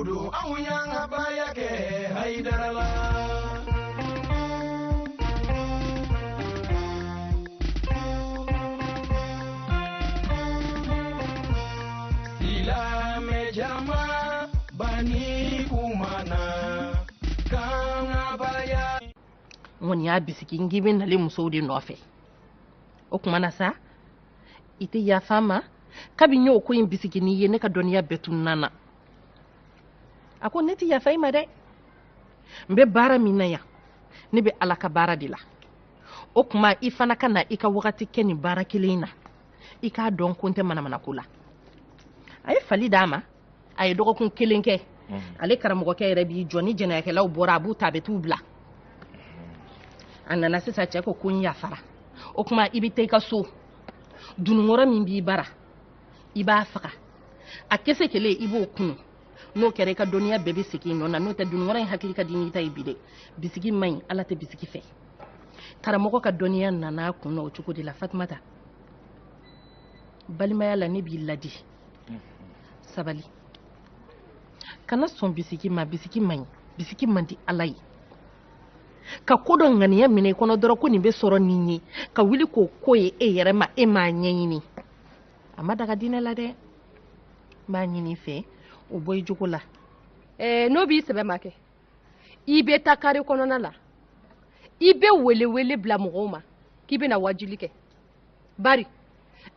Kudu Auyanga Bayake Haidarala Sila Mejama Bani Kumana Kanga Baya Wani ya bisiki ngibin na limu so di nofe o kuma na sa ite ya fama kabi nyo ko yin bisiki ni ye ne ka doniya betun nana ako neti ya fay ma de mbe bara minna ya ne be alaka bara dila o kuma ifana kana ika wakati keni bara kilina ika don kunte mana kula ay fali dama ay dogo kun kelenke ale karamogo ke rebi joni jena ke law bora bu tabe tubla anana sisa che ko kunya fara o kuma ibite ka so dunungora min bi bara iba faka akese kele ibo kunu no kere ka doniya bebe siki no na no ta dunungora in hakili ka dini ta ibide bisiki mai ala te bisiki fe karamogo ka doniya nana kuno chukudi la Fatmata balima yala ne bi ladi sabali kana son bisiki mai bisiki mandi alai ka kodon ganiya mine kono doro ko ni be soro ninyi ka wili ko koye e yere ma e ma nyini amma daga dina la de ma nyini fe o boy jugula no bi sebe make ibe takari kono na la ibe wele bla mugoma kibe na wajili ke bari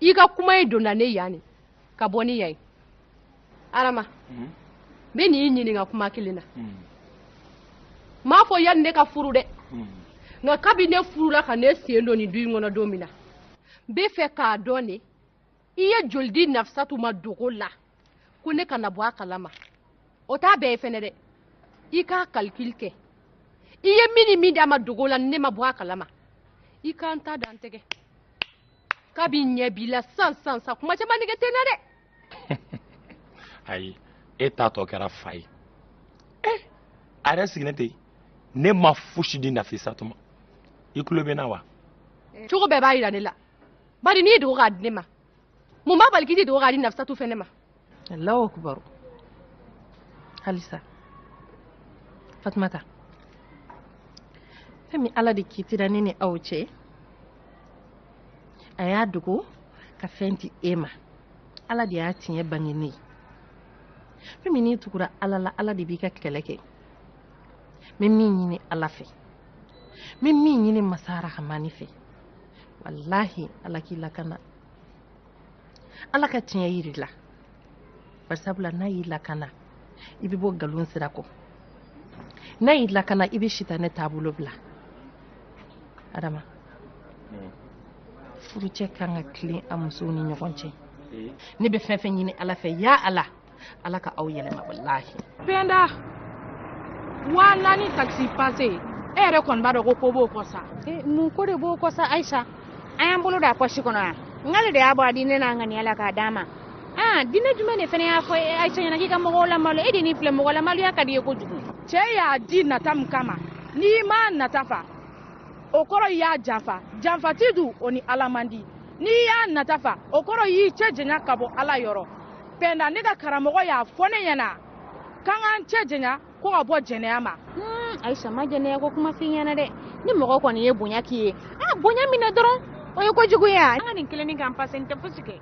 iga kuma e dona ne yani ka boni yayi arama be ni nyini nga kuma kilina ma fo yande ka furu de nga kabine furu la ka ne siendo ni du ngona domina be fe ka doni iye joldi nafsatu ma dogola kune kana bwa kalama o ta be fene de ika kalkilke iye mini da ma dogola ne ma bwa kalama ika anta dantege kabinye bila san sa kuma chama ni getena de ai eta to kera fai ara signete ne ma fushi di Nafisatuma ikulo bena wa chugo be bayira ne la bari ni do ga ne ma mu ma balki do ga di Nafisatu fene ma Allahu akbar halisa Fatmata femi ala di kitira ne auce aya dugo ka fenti ema ala di ya tinye bangini femi ni tukura ala di bi ka keleke mimi nyini ala fe mimi nyini masara hamani fe wallahi ala ki lakana ala ka tinye yiri la barsabula na yi lakana ibi bo galun sirako na yi lakana ibi shitane tabulo bla adama furuce kan clean amusuni nyokonche ni be fefe nyini ala fe ya ala ka awyele ma wallahi penda wala ni taxi passé ere kon bado ko bo ko sa mu ko de bo ko sa Aisha ayan bulu da ko shikono ngali de abo adine na ngani ala ka dama dina juma ne fene ya ko Aisha yana kika mo wala malo edini fle mo wala malo ya kadi ko jugu che ya dina tam kama ni ma natafa okoro ya janfa tidu oni alamandi ni ya natafa okoro yi chejenya kabo ala yoro penda ne da karamogo ya fone yana kan chejenya ko abo jeneyama Aisha ma jene ko kuma fin yana de ni mo ko ni ye bunya ki bunya mina doron o ko jugu ya ngani kileni kan pasen te fusike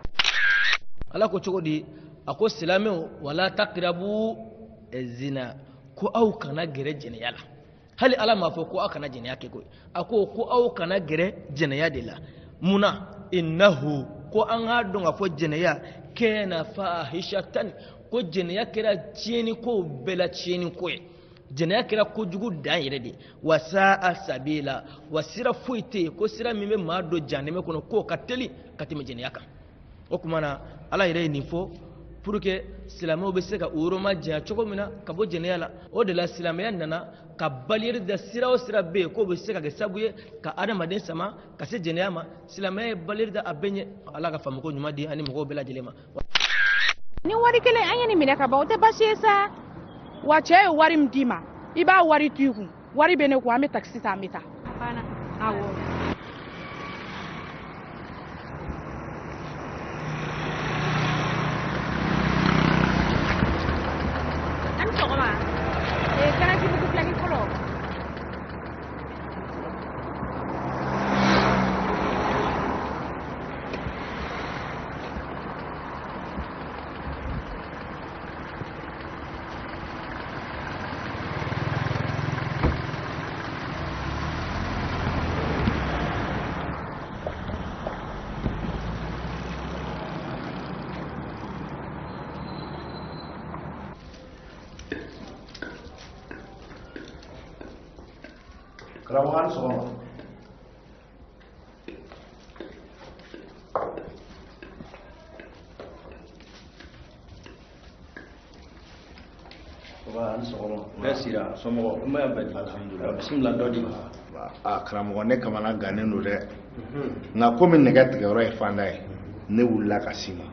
ala ko chogodi ako silame wala taqrabu zina ko au kana gere jene yala hali ala ma fo ko aka na jene yake ko ako ko au kana gere jene ya de la muna innahu ko an ha don afo jene ya kena fahishatan ko jene ya kira cieni ko bela cieni ko jene ya kira ko jugu dan yere de wasa sabila wasira fuite ko sira mime ma do janeme kono ko kateli katime jene yaka o kuma na ala yere ni fo pour que silamo be se ka uroma ja choko mina ka bo jene yala o de la silamiya nana ka balir da sira o sira be ko be se ka sabuye ka adama den sama ka se jene yama silamiya balir da abenye ala ka famuko nyuma di ani mo be la jelema ni wari kele anyani mina ka ba o te basiesa wache wari mdima iba wari tuiku wari bene ko ame taxi ta meta bana awo Kerawangan soal. Kerawangan soal. Besira, semua. Kemana bagi? Alhamdulillah. Bismillah dodi. Karamɔgɔ ne kamana gannen don dɛ nka komi nɛgɛ tigɛyɔrɔ ye fanda ye ne wulila ka s'i ma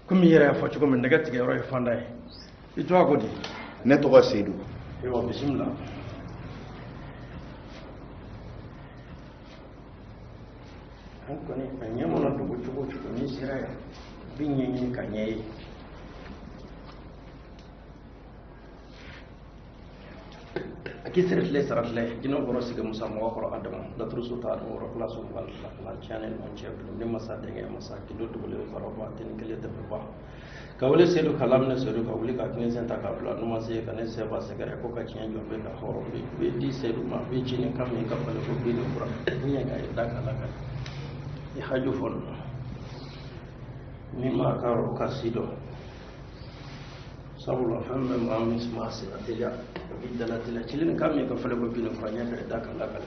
komi yɛrɛ y'a fɔ cogo min nɛgɛ tigɛyɔrɔ ye fanda ye i tɔgɔ ko di ne tɔgɔ seyidu ayiwa bisimila an kɔni a ɲɛ mana dogo cogo o cogo n'i sera yan i bɛ ɲɛɲini ka ɲɛ ye kisirle saratle jino goro sige musa mo ko adam la trusu ta no ro place wal la channel mon chef ni masa de ngi masa kido to le ko ba tin kele de ba ka wole sedu kalam ne sedu ka wuli ka kin sen ta ka bla no masa ka ne se ba se gare ko ka chen jo be ka horo be di sedu ma be chini kam ni ka bale ko be no bra ni ga da ka la ka ya haju fon mi ma ka ro ka sido sabula hamma ma mis ma se atija bidala tila chilin kam ni ka fale ko bino ko nya ka da ka la ka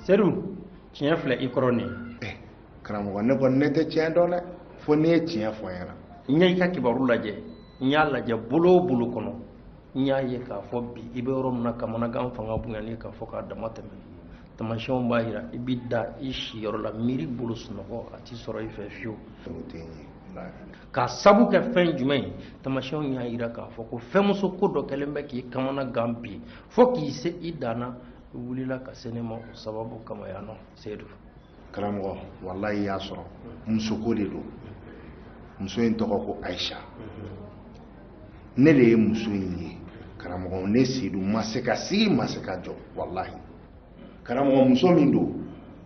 Seru tiɲɛ filɛ i kɔrɔ nin karamɔgɔ ne kɔni ne tɛ tiɲɛ dɔn dɛ fo ne ye tiɲɛ fɔ n ɲɛna n ye i ka kibaru lajɛ n y'a lajɛ bolo o bolo kɔnɔ n y'a ye k'a fɔ bi i bɛ yɔrɔ min na kamanagan fanga bonyani k'a fɔ k'a dama tɛmɛ tamasiyɛnw b'a jira i bɛ da i siyɔrɔ la miiri bolo sunɔgɔ a ti sɔrɔ i fɛ fiyewu k'a sabu kɛ fɛn jumɛn ye tamasiyɛnw y'a jira k'a fɔ ko fɛnmuso ko dɔ kɛlen bɛ k'i kamanagan bi fo k'i se i danna i wulila ka se ne ma o sababu kama yan nɔ seyidu karamɔgɔ walayi i y'a sɔrɔ muso ko de don muso in tɔgɔ ko ayisa ne de ye muso in ye karamɔgɔ ne seyidu ma se ka sigi ma se ka jɔ walahi karamɔgɔ muso min don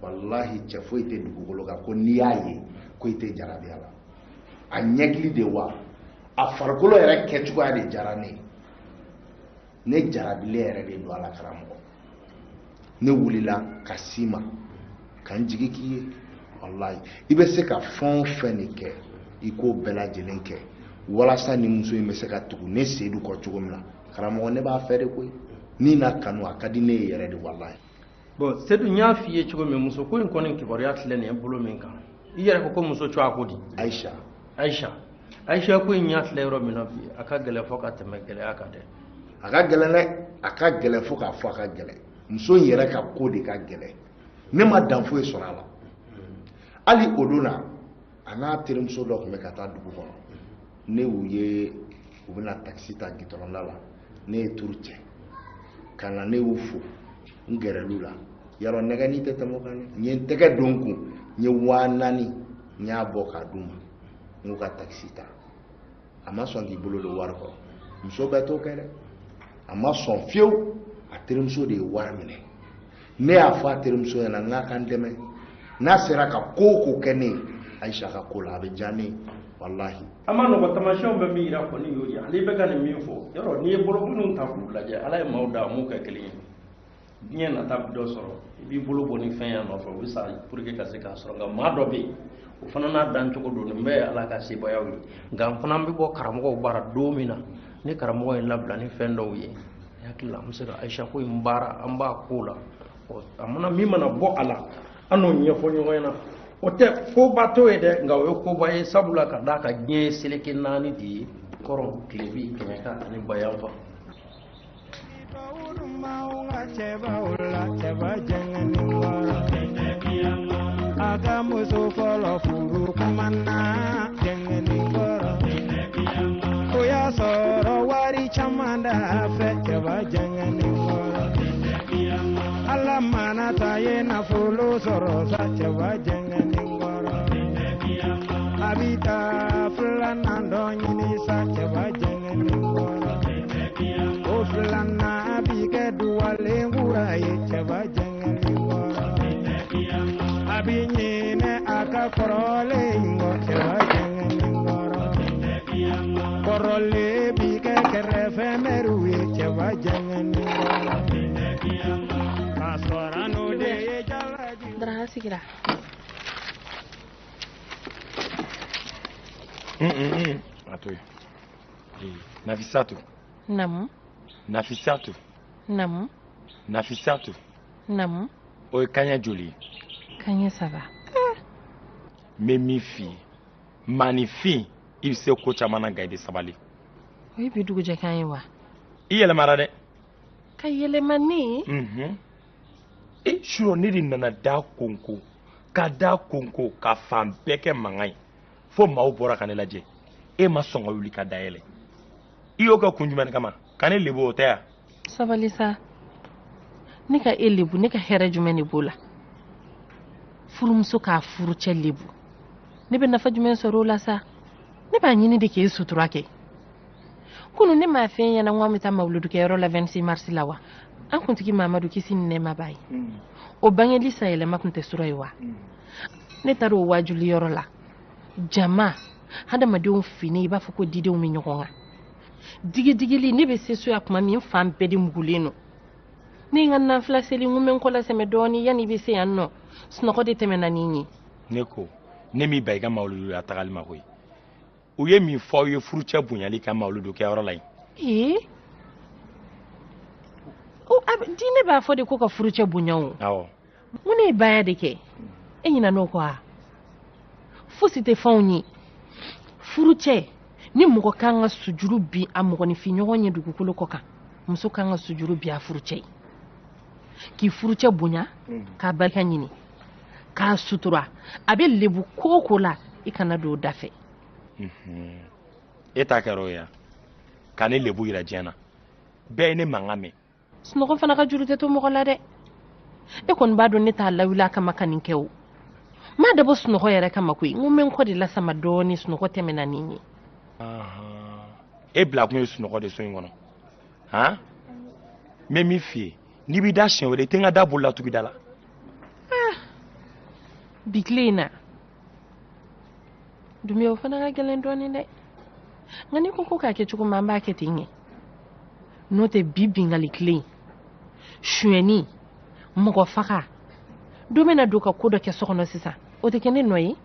walahi cɛ foyi tɛ dugukolo kan ko n'i y'a ye ko i tɛ jarabiya la a ɲɛkili de wa a farikolo yɛrɛ kɛcogoya de jara ne jarabile yɛrɛ de don a la karamɔgɔ ne wulila ka s'i ma ka n jigi k'i ye walayi i bɛ se ka fɛn o fɛn de kɛ i k'o bɛɛ lajɛlen kɛ walasa ni muso in bɛ se ka tugu ne seyidu kɔ cogo min na karamɔgɔ ne b'a fɛ de koyi ni na kanu a ka di ne ye yɛrɛ de walayi bon seyidu n y'a f'i ye cogo min muso ko in kɔni kibaruya filɛ nin ye bolo min kan i yɛrɛ ko muso cogoya ko di ayisa ko in y'a filɛ yɔrɔ min na bi a ka gɛlɛn fɔ ka tɛmɛ gɛlɛya kan dɛ a ka gɛlɛn dɛ a ka gɛlɛn fo k'a fɔ a ka gɛlɛn muso in yɛrɛ ka ko de ka gɛlɛn ne ma dan foyi sɔrɔ a la hali o don na a n'a terimuso dɔ tun bɛ ka taa dugu kɔnɔ ne y'u ye u bɛna takisi ta gitɔrɔnda la ne ye turu cɛ ka na ne y'u fo n gɛrɛl'u la yarɔ nɛgɛnin tɛ tɛmɛ o kan dɛ n ye n tɛgɛ don n kun n ye 4000 n y'a bɔ k'a d'u ma n k'u ka takisi ta a ma sɔn k'i bolo don wari kɔrɔ muso bɛɛ t'o kɛ dɛ a ma sɔn fiyewu a terimuso de ye wari minɛ ne y'a fɔ a terimuso ɲɛna n k'a ka n dɛmɛ n'a sera ka ko o ko kɛ ne ye ayisa ka ko la a bɛ diya ne ye walahi a ma nɔgɔ tamasiyɛnw bɛ min jira kɔni y'o ye ale bɛ ka nin min fɔ yɔrɔ n'i ye bolokoliw ta k'u lajɛ ala ye maaw da mun kɛ kelen ye diɲɛ nata bɛ dɔ sɔrɔ i b'i bolo bɔ ni fɛn ya nɔfɛ o bɛ sa pour que ka se k'a sɔrɔ nka maa dɔ bɛ yen o fana n'a dan cogo don nin bɛɛ ye ala ka sebayaw ye nka n fana bɛ bɔ karamɔgɔw baara don min na ni karamɔgɔ ye labila ni fɛn dɔw ye hakili la an bɛ se ka ayisa ko in baara an b'a ko la a mana min mana bɔ a la an n'o ɲɛfɔ ɲɔgɔn ɲɛna o tɛ koba t'o ye dɛ nka o ye koba ye sabula ka d'a kan diɲɛ ye seleke 4 de ye kɔrɔn tilebi kɛmɛka ani bayanfa aga muso fɔlɔ furu kumana jɛngɛni kɔrɔ o y'a sɔrɔ wari caman d'a fɛ cɛba jɛngɛni kɔrɔ ala mana ta ye nafolo sɔrɔ sa cɛba jɛngɛni kɔrɔ a bɛ taa fulana dɔɲini sa cɛba jɛngɛnen kɔrɔ o fulana bi kɛ duwalen kura ye cɛba jɛngɛnen kɔrɔ a bi ɲinɛ a ka kɔrɔlen kɔ cɛba jɛngɛnen kɔrɔ kɔrɔlen bi kɛ kɛrɛfɛ mɛriw ye cɛba jɛngɛnen kɔrɔ k'a sɔrɔ n'o de ye jalaji Dara sigira. Atoy. Nafisatu. Namu. Nafisatu. Namu. Nafisatu. Namu. O ye kanya joli. Kanya ça va. Mais mi fi. Magnifique. Il se ko caman na gaide sabali. O ye bi dugu jɛ kan ye wa? I yɛlɛmara dɛ. Ka yɛlɛma ne? Suro ne de nana da konko. Ka da konko ka fan bɛɛ kɛ mankan ye. Fo maaw bɔra ka ne lajɛ. E ma sɔn ka wuli ka dayɛlɛ. I y'o kɛ kun jumɛn kama? Ka ne lebu o tɛ ya? Sabali sa. Ne ka e lebu, ne ka hɛrɛ jumɛn de b'o la? Furumuso k'a furu cɛ lebu. Ne bɛ nafa jumɛn sɔrɔ o la sa? Ne b'a ɲini de k'e sutura kɛ. Kunu ne m'a fɛn ɲɛna n ko an bɛ taa mawuludukɛyɔrɔ la 26 mars la wa? An kuntigi Mamadu kisi ni nɛɛma b'a ye. O bangeli sa yɛlɛma kun tɛ sura ye wa? Ne taara o wajuliyɔrɔ la. Jama, hadamadenw fini i b'a fɔ ko didenw bɛ ɲɔgɔn kan. Digidigili ne bɛ se so ya kuma min fan bɛɛ de mugulen no. Ne n ka nafila seli n ko n bɛ n kɔ lasɛmɛ dɔɔni yanni i bɛ se yan nɔ. Sunɔgɔ de tɛmɛna ni n ye. Ne ko ne m'i ba i ka mawuludu la tagali ma koyi. U ye min fɔ aw ye furucɛ bonyali ka mawuludukɛyɔrɔ la yen. Diinɛ b'a fɔ de ko ka furucɛ bonya o. Awɔ. Mun ne ye baya de kɛ? E ɲinan'o kɔ wa? Fosi tɛ fɛnw ye. Furucɛ ni mɔgɔ kan ka sujuru bi a mɔgɔninfin ɲɔgɔn ye dugukolo kɔ kan, muso kan ka sujuru bi a furucɛ ye. K'i furucɛ bonya, k'a barika ɲini, k'a sutura. A bɛ lebu ko o ko la i kana don o da fɛ. E t'a kɛra o ye wa? Ka ne lebu yira diɲɛ na. Bɛɛ ye ne mankan mɛn. Sunɔgɔ fana ka juru tɛ to mɔgɔ la dɛ. E kɔni b'a dɔn ne t'a lawuli a kama ka nin kɛ o. M'a dabɔ sunɔgɔ yɛrɛ kama koyi. N ko n bɛ n kɔ de lasama dɔɔni sunɔgɔ tɛmɛna ni n ye. E bila kun ye sunɔgɔ de so in kɔnɔ. Han? N bɛ min f'i ye, n'i b'i da siɲɛ wɛrɛ i tɛ n ka da bolo la tugun da la. Bi tile in na. Dumbuya o fana ka gɛlɛn dɔɔni dɛ. Nka n'i ko ko k'a kɛ cogo min an b'a kɛ ten ɲɛ. N'o tɛ bi bingali tile in. Suyɛnni, mɔgɔ faga. Dɔ bɛna don ka ko dɔ kɛ so kɔnɔ sisan. O tɛ kɛ ne nɔ ye.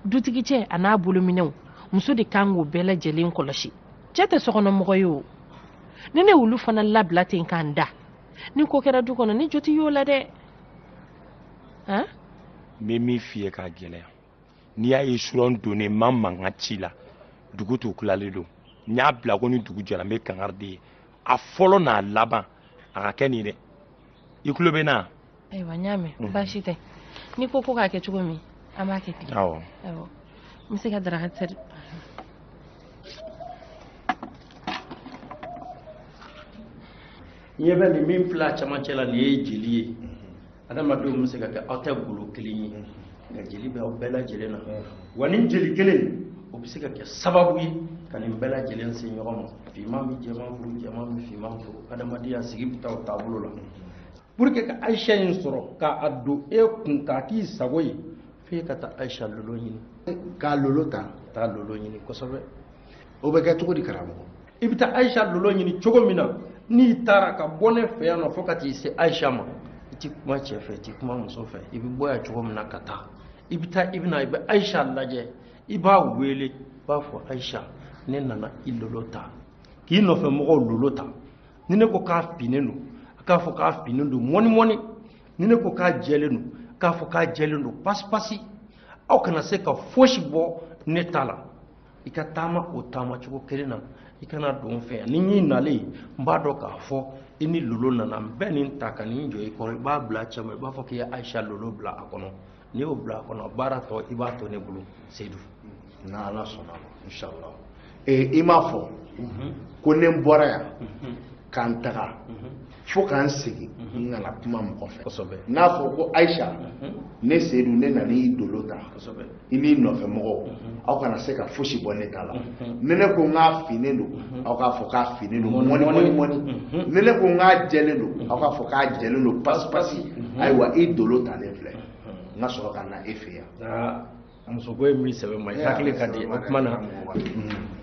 Dutigi cɛ a n'a bolominɛw, muso de kan k'o bɛɛ lajɛlen kɔlɔsi. Cɛ tɛ sokɔnɔmɔgɔ ye o. Ni ne olu fana labila ten k'an da. Ni ko kɛra du kɔnɔ ne jo tɛ y'o la dɛ. Han? N bɛ min f'i ye k'a gɛlɛya. N'i y'a ye suron donnen ma mankan ci la, dugu t'u tilalen don. N y'a bila ko ni dugu jɛra n bɛ kankari de ye. A fɔlɔ n'a laban a ka kɛ nin dɛ. I tulo bɛ n na? Ayiwa n y'a mɛn baasi tɛ. N'i ko k'a kɛ cogo min an b'a kɛ ten. Awɔ. Awɔ. N bɛ se ka daraka sɛri. Ɲɛ bɛ nin min filɛ a camancɛ la nin ye jeli ye. Adamadenw bɛ se ka kɛ aw tɛ golo kelen ye. Nka jeli bɛ aw bɛɛ lajɛlen na. Wa nin jeli kelen o bɛ se ka kɛ sababu ye ka nin bɛɛ lajɛlen se ɲɔgɔn ma. Finman bɛ jɛman furu, jɛman bɛ finman furu. Adamadenya sigi bɛ taa o taabolo la. Pour que ka Aïcha in sɔrɔ k'a don e kun k'a k'i sago ye f'e ka taa Aïcha lolo ɲini. K'a lolo ta? Taa lolo ɲini kosɛbɛ. O bɛ kɛ cogo di karamɔgɔ? I bɛ taa Aïcha lolo ɲini cogo min na n'i taara ka bɔ ne fɛ yan nɔ fo ka t'i se Aïcha ma i ti kuma cɛ fɛ i ti kuma muso fɛ i bɛ bɔ yan cogo min na ka taa i bɛ taa i bɛ na i bɛ Aïcha lajɛ i b'a wele i b'a fɔ Aïcha ne nana i lolo ta k'i nɔfɛ mɔgɔw lolo ta ni ne ko k'a finnen don k'a fɔ k'a finnen don mɔni ni ne ko k'a jɛlen don k'a fɔ k'a jɛlen don pasi aw kana se ka fosi bɔ ne ta la i ka taama o taama cogo kelen na i kana don fɛ yan ni y'i nalen n b'a dɔn k'a fɔ i ni lolo nana n bɛ nin ta ka nin jɔ i kɔrɔ i b'a bila cɛ ma i b'a fɔ k'i ye Aïcha lolo bila a kɔnɔ n'i y'o bila a kɔnɔ baara tɔ i b'a to ne bolo Seydou. N'Ala sɔnna ma inshallah. I m'a fɔ ko ne bɔra yan k'an taga fo k'an segin n nana kuma mɔgɔ fɛ n'a fɔ ko Aisha ne Seydou ne nan'i dolo ta i n'i nɔfɛ mɔgɔw aw kana se ka fosi bɔ ne ta la ni ne ko n k'a finnen don aw k'a fɔ k'a finnen don mɔni ni ne ko n k'a jɛlen don aw k'a fɔ k'a jɛlen don pasi ayiwa i dolo talen filɛ n ka sɔrɔ ka na e fɛ yan. muso ko ye min sɛbɛn ma i hakili ka di o kuma na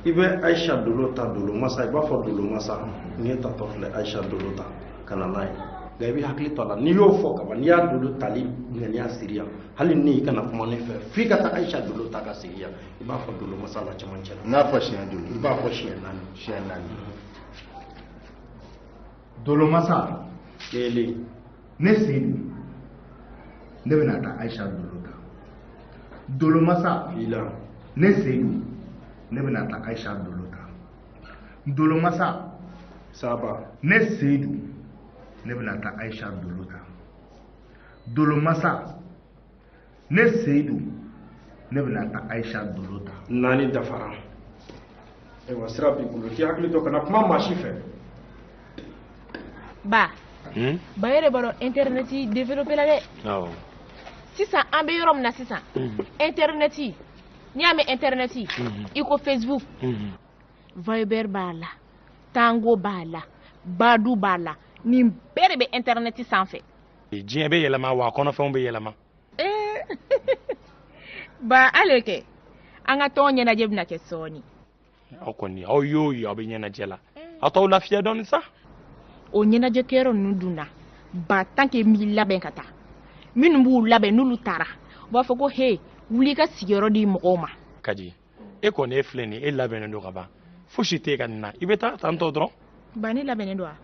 i bɛ Aisha dolo ta dolo masa i b'a fɔ dolo masa n'i tatɔ filɛ Aisha dolo ta ka na n'a ye nka i bɛ hakili to a la n'i y'o fɔ kaban n'i y'a dolo tali ŋaniya siri yan hali ni i kana kuma ne fɛ f'i ka taa Aisha dolo ta ka segin yan i b'a fɔ dolo masa la cɛmancɛ la. n b'a fɔ siɲɛ joli i b'a fɔ siɲɛ naani. dolo masa kelen ne Seydou ne bɛna taa Aisha dolo ta dolo masa ne Seydou ne bɛna taa Aisha dolo ta dolo masa saba ne Seydou ne bɛna taa Aisha dolo ta dolo masa ne Seydou ne bɛna taa Aisha dolo ta naani dafara ayiwa sira b'i bolo k'i hakili to kana kuma maa si fɛ. ba ba yɛrɛ b'a dɔn internet développé la dɛ. sisan an bɛ yɔrɔ min na sisan internet n'i y'a mɛn internet i ko Facebook Viber b'a la Tango b'a la Badu b'a la nin bɛɛ de bɛ internet sanfɛ. diɲɛ bɛ yɛlɛma wa kɔnɔfɛnw bɛ yɛlɛma. ba ale kɛ an ka tɔn ɲɛnajɛ bɛna kɛ sɔɔni. aw kɔni aw y'o ye aw bɛ ɲɛnajɛ la aw t'aw lafiya dɔɔni sa. o ɲɛnajɛ kɛyɔrɔ ninnu dun na ba tant que m'i labɛn ka taa minnu b'u labɛn n'olu taara u b'a fɔ ko he wuli ka sigiyɔrɔ di mɔgɔw ma. Kadi e kɔni e filɛ nin e labɛnnen don ka ban fosi tɛ ka nin na i bɛ taa tantɔ dɔrɔn. ba ne labɛnnen don wa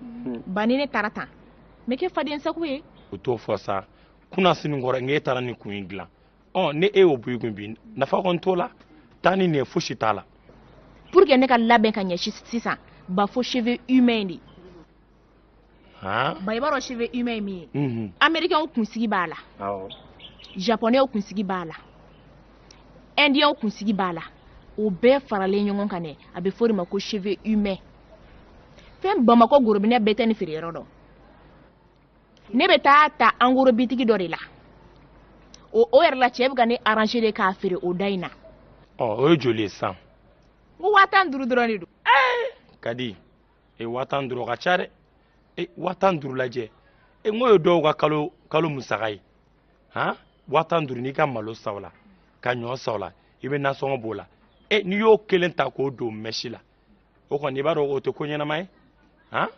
ba ni ne taara tan n bɛ kɛ faden sago ye. o t'o fɔ sa kunna sini kɔrɔ n'e taara nin kun in dilan ni e y'o bɔ i kun bi nafa kɔni t'o la taa ni nin ye fosi t'a la. pour que ne ka labɛn ka ɲɛ sisan ba fo cheveux humain de. ba i b'a dɔn cheveux humain min ye. américain kunsigi b'a la. japonais kunsigi b'a la. indien kunsigi b'a la. o bɛɛ faralen ɲɔgɔn kan dɛ a bɛ fɔ de ma ko cheveux humain. fɛn bamakɔ gorobinɛ bɛɛ tɛ ni feere yɔrɔ dɔn. ne bɛ taa ta angoro bitigi dɔ de la. o yɛrɛ la cɛ bɛ ka ne arranger de k'a feere o da in na. o ye joli ye sisan. n ko 15,000 dɔrɔn de don. Kadi 15,000 ka ca dɛ. 15,000 lajɛ n ko ye dɔw ka kalo musaka ye 15,000 n'i ka malo sa o la ka ɲɔ sa o la i bɛ nasɔngɔ b'o la n'i y'o kelen ta k'o don mɛsi la o kɔni i b'a dɔn o tɛ ko ɲɛnama ye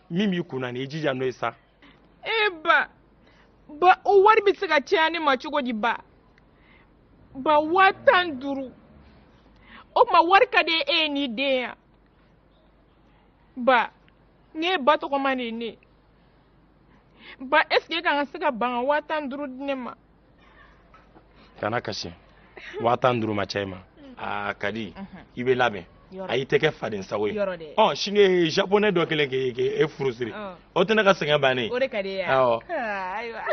min b'i kunna nin i jija n'o ye sa. ba o wari bɛ se ka caya ne ma cogo di ba 15,000 o tuma wari ka di e ye n'i den ya ba n ye ba tɔgɔma de ye ne. ba est ce que kan ka se ka ban ka 15,000 di ne ma. kana kasi 15,000 ma ca i ma Kadi i bɛ labɛn a y'i tɛ kɛ faden sago ye sini ye japonais dɔ kelen k'e furusiri o tɛ ne ka sɛgɛn bannen. o de ka di ye ayiwa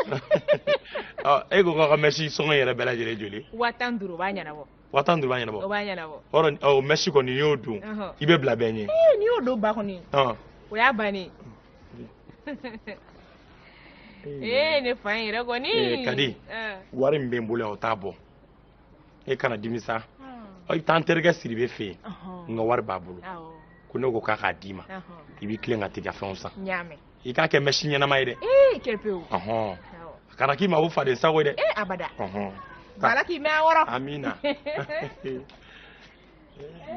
e ko k'a ka mɛsi sɔngɔ yɛrɛ bɛɛ lajɛlen joli. 15,000 o b'a ɲɛnabɔ. 15,000 b'a ɲɛnabɔ. o b'a ɲɛnabɔ. o mɛsi kɔni n'i y'o dun i bɛ bila bɛɛ ɲɛ. n'i y'o don ba kɔni o y'a bannen. ne fa in yɛrɛ kɔni. Kadi wari min bɛ n bolo o t'a bɔ e kana dimi sa i bɛ taa n terikɛ Siribe fɛ yen n ka wari b'a bolo ko ne ko k'a k'a d'i ma i b'i tilen ka t'i ka fɛnw san i k'a kɛ mɛsi ɲɛnama ye dɛ. kɛ pewu. a kana k'i ma ko faden sago ye dɛ. abada. Ala k'i mɛn a wɔrɔ. amina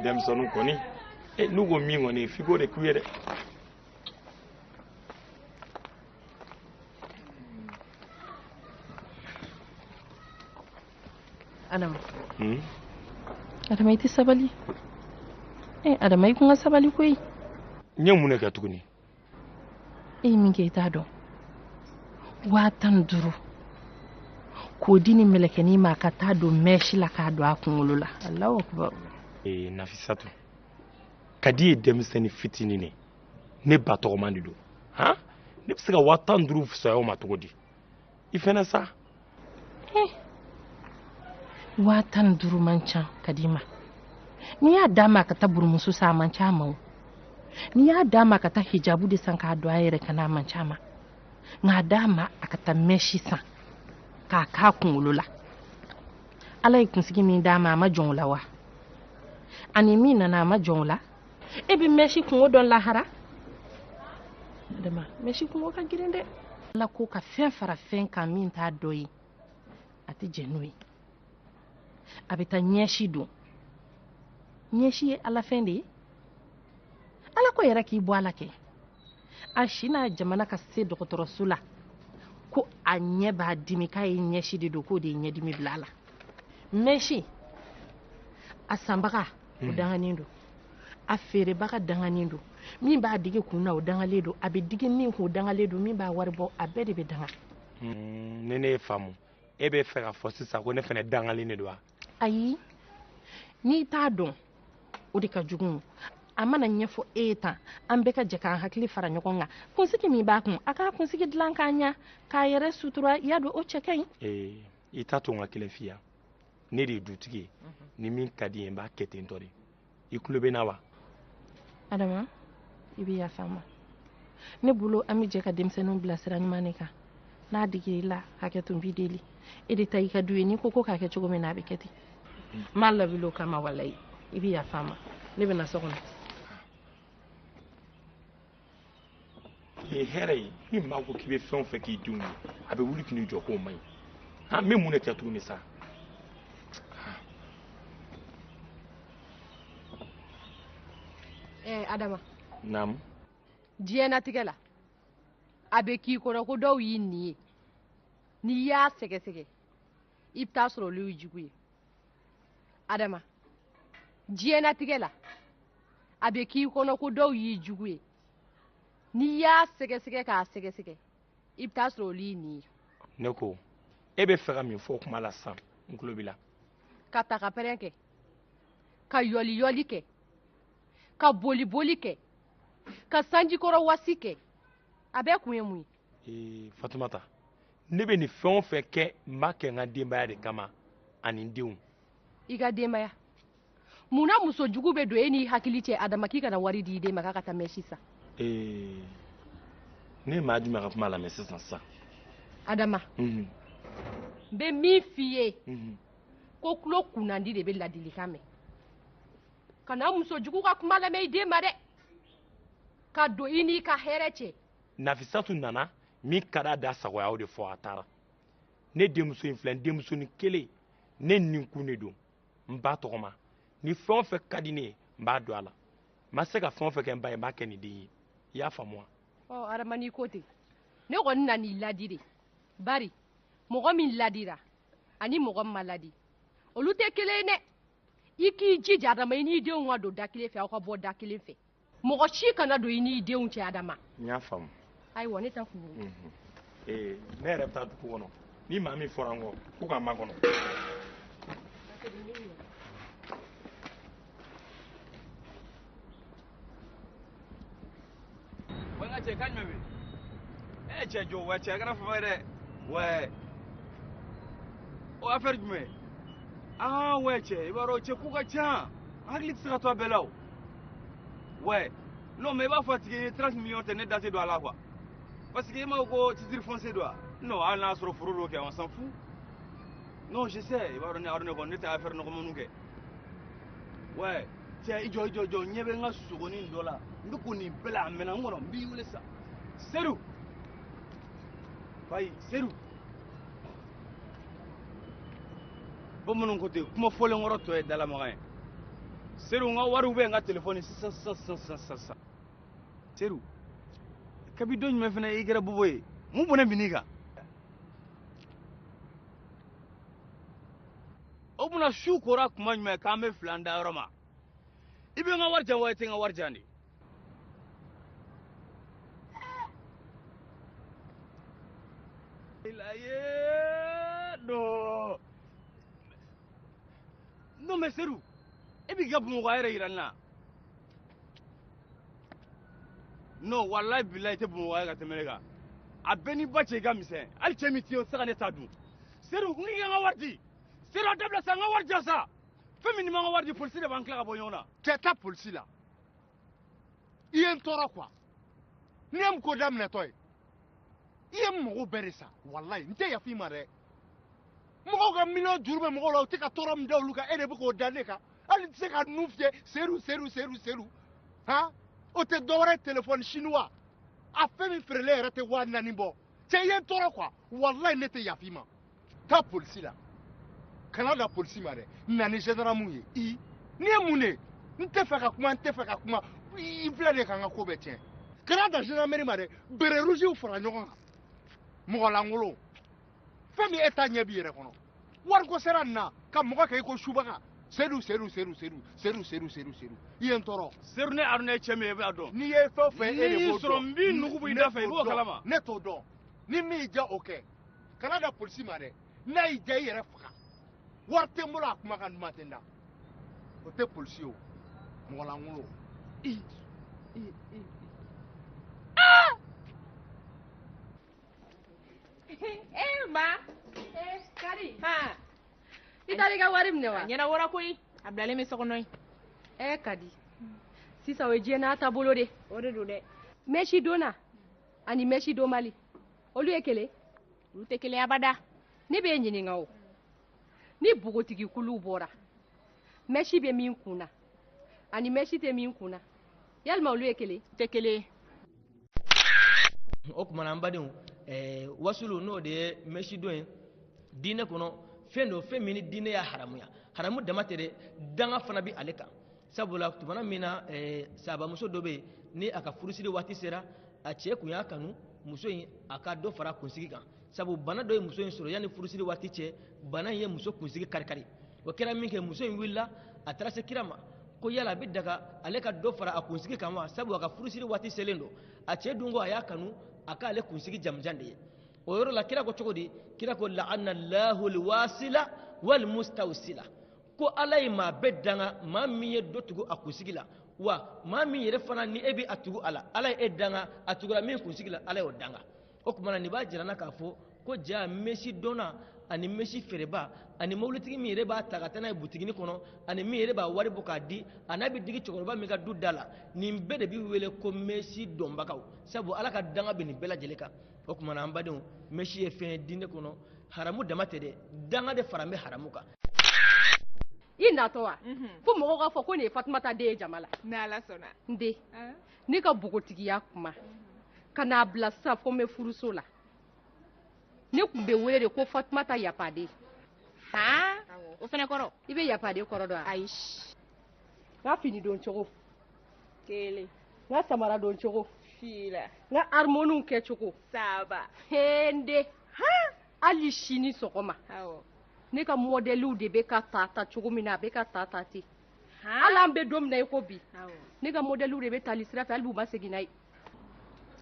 denmisɛnninw kɔni n'u ko min kɔni f'i k'o de k'u ye dɛ. Adama. Adama i tɛ sabali. Adama i kun ka sabali koyi. N ye mun de kɛ tuguni. E ye min kɛ i t'a dɔn. 15,000 k'o di ni mɛlɛkɛnin ma ka taa don mɛsi la k'a don a kunkolo la. Alahu akibaru. Nafisatu Kadi ye denmisɛnnin fitinin de ne ba tɔgɔman de don ne bɛ se ka 15,000 fisaya o ma cogo di i fɛnɛ sa. 15,000 man ca Kadima n'i y'a d'a ma ka taa burumuso sa a man ca ma o ni y'a d'a ma ka taa hijabu de san k'a don a yɛrɛ ka n'a man ca ma nka d'a ma a ka taa mɛsi san k'a k'a kunkolo la ala ye kunsigi min d'a ma a ma jɔn o la wa ani min nana a ma jɔn o la e bɛ mɛsi kungo dɔn lahara adama mɛsi kungo ka girin dɛ ala ko ka fɛn fara fɛn kan min t'a dɔ ye a tɛ jɛ n'o ye a bɛ taa ɲɛsi don ɲɛsi ye ala fɛn de ye ala ko yɛrɛ k'i bɔ ala kɛ a si n'a jamana ka se dɔgɔtɔrɔso la ko a ɲɛ b'a dimi k'a ye ɲɛsi de don k'o de ye ɲɛdimi bila a la mɛsi a sanbaga o danganen don a feerebaga danganen don min b'a digi kun na o dangalen don a bɛ digi min kun o dangalen don min b'a wari bɔ a bɛɛ de bɛ danga ni ne ye faamu e bɛ fɛ ka fɔ sisan ko ne fana dangalen de don wa ayi n'i t'a dɔn o de ka jugu a mana ɲɛfɔ e ye tan an bɛɛ ka jɛ k'an hakili fara ɲɔgɔn kan kunsigi min b'a kun a k'a kunsigi dilan k'a ɲa k'a yɛrɛ sutura i y'a dɔn o cɛ ka ɲi i t'a to n ka kelen f'i ya ne de ye dutigi ye ni min ka di ye n b'a kɛ ten tɔ de i tulo bɛ n na wa adama i bɛ yafa n ma ne bolo an bɛ jɛ ka denmisɛnninw bila sira ɲuman de kan n'a digir'i la hakɛ to n b'i deli e de ta i ka du ye n'i ko ko k'a kɛ cogo min na a bɛ kɛ ten n m'a labila o kama walayi i bɛ yafa n ma ne bɛ na so kɔnɔ ye hɛrɛ ye ni maa ko k'i bɛ fɛn o fɛn k'i denw ye a bɛ wuli k'i jɔ k'o man ɲi n bɛ mun de kɛ tuguni sa adama naamu diɲɛnatigɛ la a bɛ k'i kɔnɔ ko dɔw y'i nin ye n'i y'a sɛgɛsɛgɛ i bɛ taa sɔrɔ olu ye jugu ye adama diɲɛnatigɛ la a bɛ k'i kɔnɔ ko dɔw y'i jugu ye n'i y'a sɛgɛsɛgɛ k'a sɛgɛsɛgɛ i bɛ taa sɔrɔ olu y'i nin ye ne ko e bɛ fɛ ka min fɔ o kuma la sisan n tulo b'i la ka taga pɛrɛn kɛ ka yɔliyɔli kɛ ka boliboli kɛ ka sanjikɔrɔ wasi kɛ a bɛɛ kun ye mun ye fatumata ne bɛ nin fɛn o fɛn kɛ n b'a kɛ n ka denbaya de kama ani n denw i ka denbaya munna muso jugu bɛ don e n'i hakili cɛ adama k'i kana wari di i den ma k'a ka taa mɛsi san ne ye maa jumɛn ka kuma lamɛn sisan adama n bɛ min f'i ye ko tulo kunnandi de bɛ ladilikan mɛn kana muso jugu ka kuma lamɛn i den ma dɛ ka don i n'i ka hɛrɛ cɛ nafisatu nana min ka d'a da sagoya o de fɔ a taara ne denmuso in filɛ n denmusonin kelen ne ninkun de don n ba tɔgɔma ni fɛn o fɛn ka di ne ye n b'a don a la n ma se ka fɛn o fɛn kɛ n ba ye n b'a kɛ nin den ye i y'a faamu wa adama n'i ko ten ne kɔni na n'i ladi de bari mɔgɔ min ladira ani mɔgɔ min ma ladi olu tɛ kelen ye dɛ i k'i jija adama i n'i denw ka don da kelen fɛ aw ka bɔ da kelen fɛ mɔgɔ si kana don i n'i denw cɛ adama n y'a faamu ayiwa ne ta kun ne yɛrɛ bɛ taa dugu kɔnɔ ni maa min fɔra n kɔ ko k'a makɔnɔ cɛ ka ɲɔ bɛ cɛ jɔ wa cɛ kana fama ye dɛ wa o affaire jumɛn wa cɛ i b'a dɔn cɛ ko ka ca hakili tɛ se ka to a bɛɛ la o wa non mais i b'a fɔ a tigi ye 30 millions tɛ ne da tɛ don a la quoi parce que i m'a fɔ ko titre foncier don wa non hali n'a sɔrɔ foro dɔ kɛ on s'en fout non je sais i b'a dɔn ne y'a dɔn ne kɔni ne tɛ affaire nɔgɔmaniw kɛ wa cɛ i jɔ ɲɛ bɛ n ka sogonin dɔ la n bɛ ko nin bɛɛ la a mɛnna n kɔnɔ n b'i wele sa Seydou bayi Seydou bamananw ko ten kuma fɔlen kɔrɔ tɔ ye dalamagan ye Seydou n ka wariw bɛ n ka telefɔni sisan Seydou kabi don jumɛn fana i kɛra bobo ye mun bɔnɛ bin n'i kan o bɛna su kora kuma jumɛn k'an bɛ fila an da yɔrɔ ma i bɛ n ka wari jan wa i tɛ n ka wari jan de non mais Seydou e b'i ka Bamakɔ yɛrɛ yira n na non walayi bilayi i tɛ Bamakɔ ka tɛmɛ ne kan a bɛɛ n'i ba cɛ i ka misɛn hali cɛ min tɛ yen o tɛ se ka ne ta dun Seydou n k'i ka n ka wari di Seydou a dabila sa n ka wari jan sa fɛn min n'i ma n ka wari di polisi de b'an tila ka bɔ ɲɔgɔn na cɛ ta polisi la i ye n tɔɔrɔ quoi ni ye n ko daminɛtɔ ye i ye mɔgɔw bɛɛ de sa walayi n tɛ yafa i ma dɛ mɔgɔw ka miliyɔn juru bɛ mɔgɔw la u tɛ ka tɔɔrɔ min da olu kan e de bɛ k'o da ne kan hali tɛ se ka nu fiyɛ seru han o tɛ dɔwɛrɛ ye telefɔni chinois a fɛn min feerelen yɛrɛ tɛ 4,000 bɔ cɛ i ye n tɔɔrɔ quoi walayi ne tɛ yafa i ma taa polisi la kana da polisi ma dɛ na ni gendarme ye i ni ye mun de n tɛ fɛ ka kuma i filɛ de ka n ka ko bɛɛ tiɲɛ kana da gendarmerie ma dɛ bere rouge fara ɲɔgɔn kan mɔgɔ lankolon fɛn min e ta ɲɛ b'i yɛrɛ kɔnɔ wariko sera nin na ka mɔgɔ kɛ i ko subaga seru i ye n tɔɔrɔ seru ne aruna cɛ min ye i b'a dɔn n'i ye fɛn o fɛn e de b'o dɔn n'i sɔrɔ n b'i nugu bɔ i da fɛ i b'o kalama ne t'o dɔn ni min y'i diya o kɛ kana da polisi ma dɛ n'a y'i diya i yɛrɛ faga wari tɛ n bolo a kumakan duman tɛ n da o tɛ polisi ye o mɔgɔ lankolon ma kari i taara i ka wari minɛ wa ɲɛna wara koyi a bilalen bɛ sokɔnɔ ye kadi sisan o ye diɲɛ n'a taabolo de o de don dɛ mɛsi donna ani mɛsi donbali olu ye kelen olu tɛ kelen abada ne b'e ɲininka o ni bogotigikuluw bɔra mɛsi bɛ min kun na ani mɛsi tɛ min kun na yalima olu ye kelen tɛ kelen o kumana an badenw wasulu n'o de ye mɛsi don ye diinɛ kɔnɔ fɛn do fɛn min ni diinɛ y'a haramuya haramu dama tɛ dɛ danga fana bɛ ale kan sabula tumana min na sabamuso dɔ bɛ yen ni a ka furusiri waati sera a cɛ kun y'a kanu muso in a ka dɔ fara kunsigi kan sabu bana dɔ ye muso in sɔrɔ yanni furusiri waati cɛ bana in ye muso kunsigi kari o kɛra min kɛ muso in wulila a taara se kira ma ko yala a bɛ daga ale ka dɔ fara a kunsigi kan wa sabu a ka furusiri waati selen don a cɛ dun ko a y'a kanu a ka ale kunsigi jamujan de ye o yɔrɔ la kira ko cogo di kira ko la'anna Allahu al-wasila wal mustawsila ko ala ye maa bɛɛ danga maa min ye dɔ tugu a kunsigi la wa maa min yɛrɛ fana ni e bɛ a tugu a la ala ye e danga a tugura min kunsigi la ala y'o danga o kumana nin b'a jira n na k'a fɔ ko jaa mesi dɔnna ani mesi feereba ani mobilitigi min yɛrɛ b'a ta ka taa n'a ye butigini kɔnɔ ani min yɛrɛ b'a wari bɔ k'a di a n'a bɛ digi cɛkɔrɔba min ka du da la nin bɛɛ de bɛ wele ko mesi dɔnbagaw sabu ala ka danga bɛ nin bɛɛ lajɛlen kan o kumana an badenw mesi ye fɛn ye diinɛ kɔnɔ haramu dama tɛ dɛ danga de fara n bɛ haramu kan i natɔ wa fo mɔgɔw k'a fɔ ko nin ye fatumata den ye jama la ni ala sɔnna n den ne ka bogotigiya kuma ka n'a bila sisan fo n bɛ furuso la ne tun bɛ wele de ko fatumata yafaden o fɛnɛ kɔrɔ i bɛ yafaden kɔrɔ dɔn ayi n ka fini don cogo kelen n ka samara don cogo fila n ka harmoniw kɛ cogo saba n den hali sini sɔgɔma ne ka mɔdɛliw de bɛ ka ta cogo min na a bɛ ka ta ten hali an bɛ don min na i ko bi ne ka mɔdɛliw de bɛ tali sira fɛ hali b'u ma segin n'a ye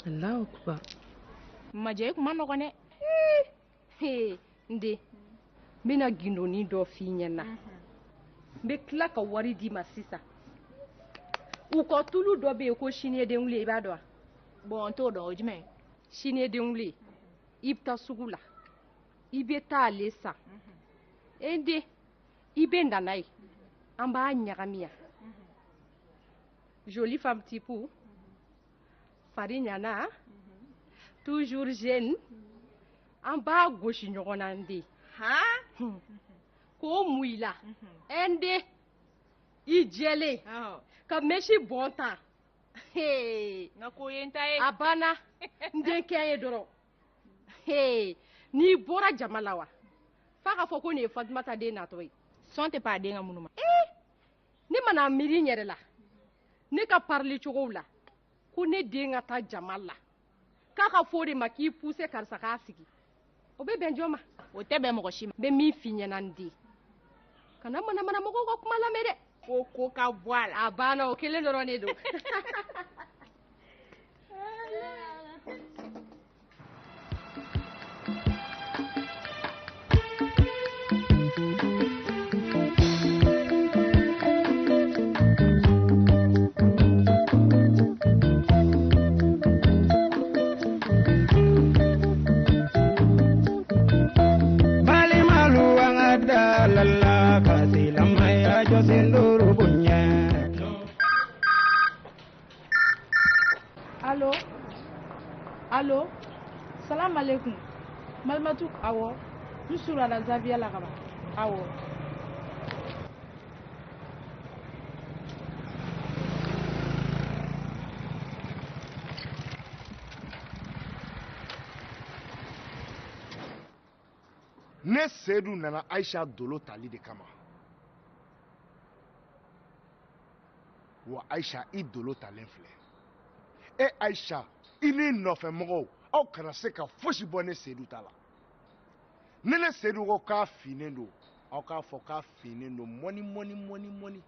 Allahu akbar majɛ kuma nɔgɔn dɛ n den n bɛna gindoni dɔ f'i ɲɛna n bɛ tila ka wari d'i ma sisan u ka tulu dɔ bɛ yen ko sini ye den wuli i b'a dɔn wa bon n t'o dɔn o jumɛn sini ye den wuli i bɛ taa sugu la i bɛ taa ale san n den i bɛ na n'a ye an b'a ɲagami yan jolie femme type fari ɲana toujours jeune an b'a gosi ɲɔgɔn na n den k'o mun i la n den i jɛlen ka mesi bɔn ta nka ko ye n ta ye a banna n den kɛ ye dɔrɔn n'i bɔra jama la wa f'a ka fɔ ko nin ye fatumata den natɔ ye sɔn tɛ pan a den ka munnu ma ne mana miiri n yɛrɛ la ne ka parili cogow la ko ne den ka taa jama la k'a ka fɔ o de ma k'i poussé karisa k'a sigi o bɛ bɛn jɔn ma o tɛ bɛn mɔgɔ si ma n bɛ min f'i ɲɛna n den kana manamana mɔgɔw ka kuma lamɛn dɛ fo ko ka bɔ a la a banna o kelen dɔrɔn de don Allo, salam alaikum. Malmatuk awo, musura la Zavia la kaba. Awo. Ne Seydou nana Aïcha dolo tali de kama. Wa Aïcha I dolo talen filɛ. E Aïcha I ni nɔfɛ mɔgɔw aw kana se ka fosi bɔ ne Seydou ta la. Ne Seydou ko k'a finnen don aw k'a fɔ k'a finnen don mɔni.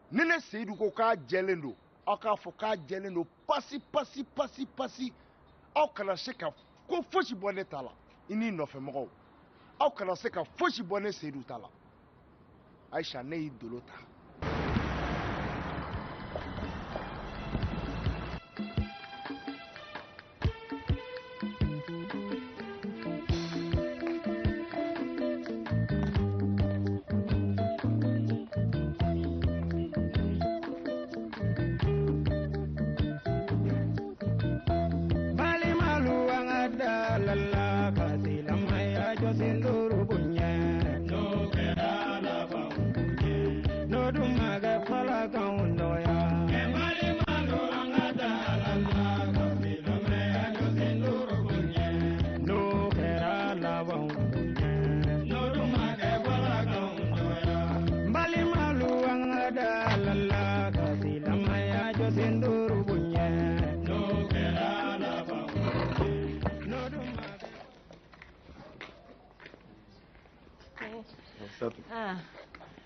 Ne Seydou ko k'a jɛlen don aw k'a fɔ k'a jɛlen don pasi. Aw kana se ka ko fosi bɔ ne ta la. I ni nɔfɛ mɔgɔw aw kana se ka fosi bɔ ne Seydou ta la. Aïcha ne y'i dolo ta.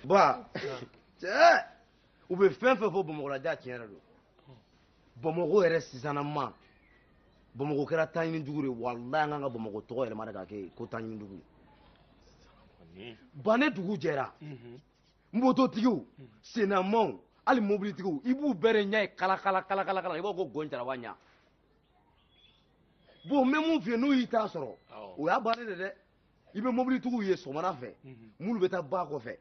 Ba, u bɛ fɛn fɛn fɔ Bamakɔlaja tiɲɛ yɛrɛ don. Bamakɔ yɛrɛ sisanama Bamakɔ kɛra taɲinidugu de walahi an kan ka Bamakɔ tɔgɔ yɛlɛma de k'a kɛ ko taɲinidugu. Ba ne dugu jɛra mototigiw sennamanw hali mobilitigiw i b'u bɛɛ de ɲɛ ye kala i b'a ko gɔnjaraba ɲa. Bon n bɛ mun f'i ye n'u y'i ta sɔrɔ o y'a bannen de dɛ. I bɛ mobilitigiw ye sɔgɔmada fɛ minnu bɛ taa ba kɔfɛ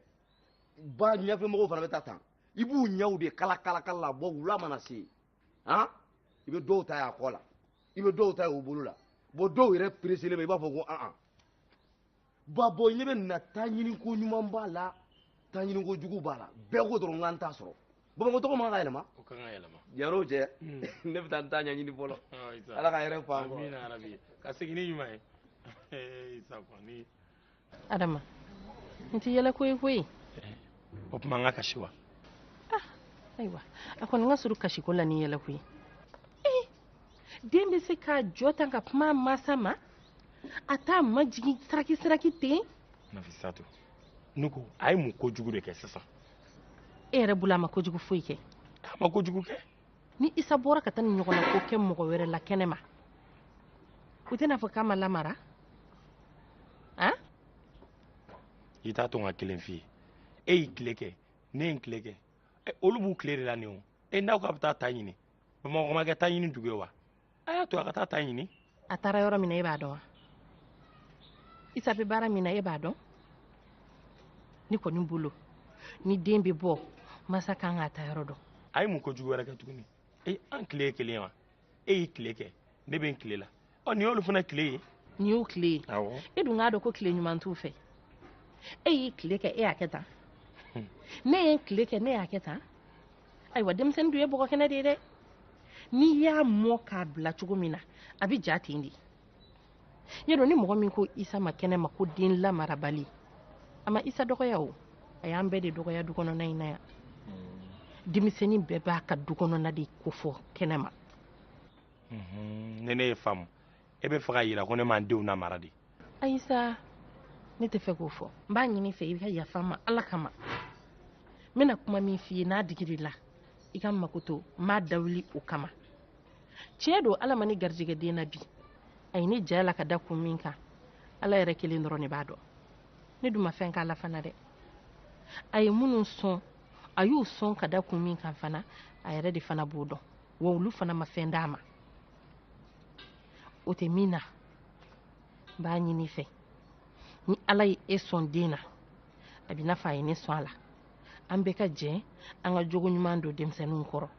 ba ɲɛfɛmɔgɔw fana bɛ taa tan i b'u ɲɛw de kala la bɔ wula mana se han i bɛ dɔw ta y'a kɔ la i bɛ dɔw ta y'u bolo la bon dɔw yɛrɛ peresilen bɛ i b'a fɔ ko ba bɔ ɲɛ bɛ na taa ɲini ko ɲuman b'a la taa ɲini ko jugu b'a la bɛɛ ko dɔrɔn k'an t'a sɔrɔ Bamakɔ tɔgɔ man ka yɛlɛma o kan ka yɛlɛma yarɔ cɛ ne bɛ taa n ta ɲɛɲini fɔlɔ ala ka hɛrɛ f'an kɔ amina arabi ka segin ni ɲuman ye Isa kɔni Adama n tɛ yɛlɛ koyi o tuma n ka kasi wa ayiwa a kɔni ka surun kasiko la ni yɛlɛ koyi den bɛ se ka jɔ tan ka kuma masa ma a t'a majigin saraki ten Nafisatu ne ko a ye mun kojugu de kɛ sisan e yɛrɛ bolo a ma kojugu foyi kɛ a ma kojugu kɛ ni Isa bɔra ka taa ni ɲɔgɔnna ko kɛ mɔgɔ wɛrɛ la kɛnɛ ma o tɛna fɔ k'a ma lamara i t'a to n ka kelen f'i ye e y'i tile kɛ ne ye n tile kɛ olu b'u tile de la nin o n'aw k'a bɛ taa ta ɲini Bamakɔ ma kɛ ta ɲini dugu ye wa a y'a to a ka taa ta ɲini a taara yɔrɔ min na e b'a dɔn wa Isa bɛ baara min na e b'a dɔn ni kɔni bolo ni den bɛ bɔ masa kan k'a ta yɔrɔ dɔn a ye mun kojugu wɛrɛ kɛ tuguni an tile ye kelen wa e y'i tile kɛ ne bɛ n tile la nin y'olu fana tile ye nin y'o tile ye e dun k'a dɔn ko tile ɲuman t'u fɛ e y'i tile kɛ e y'a kɛ tan ne ye n tile kɛ ne y'a kɛ tan ayiwa denmisɛnnin dun ye bɔgɔ kɛnɛ de ye dɛ n'i y'a mɔ k'a bila cogo min na a bɛ ja ten de yadɔ ni mɔgɔ min ko Isa ma kɛnɛ ma ko den lamarabali a ma Isa dɔgɔya o a y'an bɛɛ de dɔgɔya du kɔnɔna in na yan denmisɛnnin bɛɛ b'a ka du kɔnɔna de ko fɔ kɛnɛ ma ne ye faamu e bɛ fɛ ka yira ko ne m'an denw lamara de Ayisa ne tɛ fɛ k'o fɔ n b'a ɲini fɛ i ka yafa n ma Ala kama n bɛna kuma min f'i ye n'a digir'i la i ka mako to n b'a dawuli o kama tiɲɛ don Ala ma ne garijɛgɛ den na bi a ye ne ja la ka da kun min kan Ala yɛrɛ kelen dɔrɔn de b'a dɔn ne dun ma fɛn k'a la fana dɛ a ye minnu sɔn a y'u sɔn ka da kun min kan fana a yɛrɛ de fana b'o dɔn wa olu fana ma fɛn d'a ma o tɛ min na n b'a ɲini fɛ ni Ala ye e sɔn den na a bɛ n'a fɔ a ye ne sɔn a la an bɛɛ ka jɛ an ka jogo ɲuman don denmisɛnninw kɔrɔ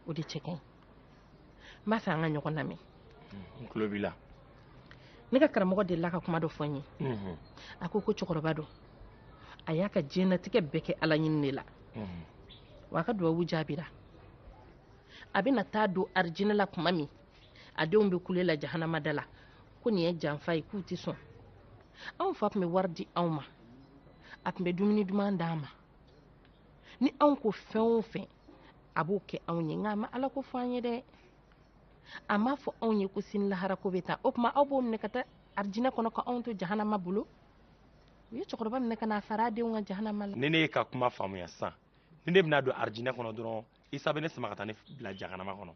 o de cɛ ka ɲi n b'a fɛ an ka ɲɔgɔn lamɛn tulo b'i la. Ne ka karamɔgɔ delila ka kuma dɔ fɔ n ye. A ko cɛkɔrɔba don a y'a ka diɲɛnatigɛ bɛɛ kɛ ala ɲini de la. wa a ka dubabu jaabira a bɛna taa don arijinɛ la tuma min a denw bɛ kule la jahanama da la ko nin ye janfa ye k'u tɛ sɔn. anw fa tun bɛ wari di anw ma a tun bɛ dumuni duman d'an ma ni anw ko fɛn o fɛn a b'o kɛ anw ye nka a ma ala ko fɔ an ye dɛ a m'a fɔ anw ye ko sini lahara ko bɛ taa o tuma aw b'o minɛ ka taa arijinɛ kɔnɔ ka anw to jahanama bolo u ye cɛkɔrɔba minɛ ka n'a fara a denw ka jahanama la. ni ne ye ka kuma faamuya sisan ni ne bɛna don arijinɛ kɔnɔ dɔrɔn isa bɛ ne sama ka taa ne bila jahanama kɔnɔ.